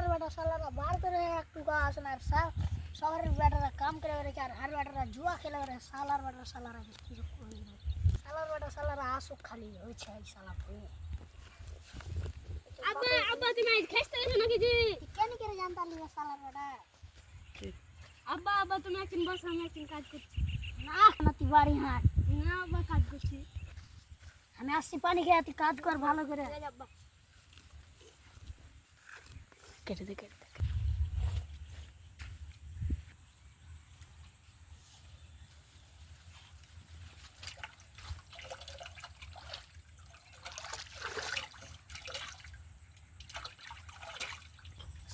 শালার বেটা শালারা বার করে একটু গাছ না শহরের বেটারা কাম করে বেড়েছে আর হার বেটারা জুয়া খেলে বেড়ে শালার বেটা শালারা কি করি শালার বেটা শালারা আসুক খালি হয়েছে এই শালা ভুল আব্বা আব্বা তুমি আজ খেতে গেছো নাকি জি কেন করে জানতা লিয়া শালার বেটা আব্বা আব্বা তুমি একদিন বসো আমি একদিন কাজ করছি না নাতি বাড়ি হাট না আব্বা কাজ করছি আমি আসছি পানি খেয়ে তুই কাজ কর ভালো করে আব্বা কেটে দে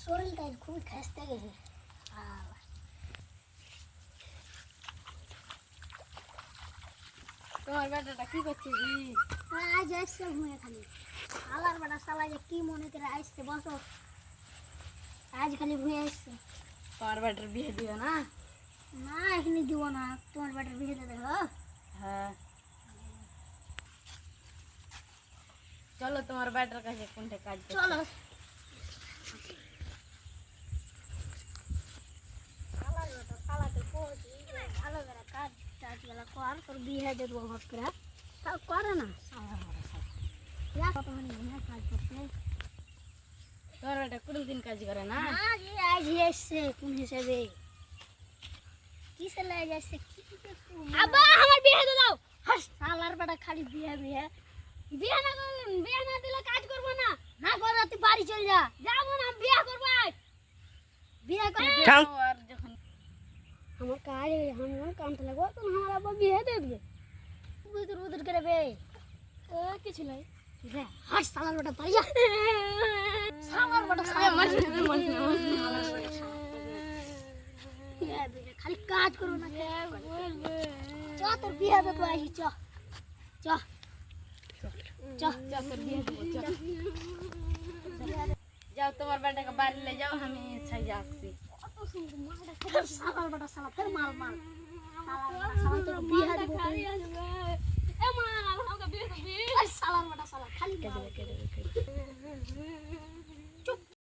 শরীরটা খুবই খাসতে গেছে তোমার বেটাটা কি করছে জি আজ আসছে ঘুমিয়ে খালি শালার বেটা শালা যে কি মনে করে আসছে বসো আজ খালি ঘুমিয়ে আসছে তোমার বেটার বিয়ে দিও না না এখানে দিব না তোমার বেটার বিয়ে দিয়ে দেবো হ্যাঁ চলো তোমার বেটার কাছে কোনটা কাজ করতে চলো শালার বেটা শালাকে পৌঁছি ভালো করে কাজ টাজগুলো কর তোর বিয়ে দিয়ে দেবো হট করে তাও করে না শালার বেটা শালা কত মানে ঘুমিয়ে কাজ করতে তোমার বেটা কোন দিন কাজ করে না না যে আজ এসছে কোন হিসেবে কিসে লাগে যাচ্ছে কি আব্বা আমার বিয়ে দিয়ে দাও হাস শালার বেটা খালি বিয়ে বিয়ে বিয়ে না করলে বিয়ে না দিলে কাজ করব না না কর তুই বাড়ি চল যা যাবো না বিয়ে করব বিয়ে কর আর যখন আমার কাজ আমার কামতে লাগবো তো আমার আব্বা বিয়ে দিয়ে দিবে উদর উদর করে বে ও কিছু নাই রে হাস শালার বেটা বাড়ি যা শালার বেটা শালার খালি কাজ করবো না চ তোর বিয়ে দে তো আসি চ চ চ তোর বিয়ে দেবো যাও তোমার বেটাকে বাড়ি ले যাও আমি সাইজে আসছি শালার বেটা শালা ফের মাল মাল শালার তোর বিয়ে দেবো এ মা আমাকে বিয়ে দিবি শালার বেটা শালা খালি কেটে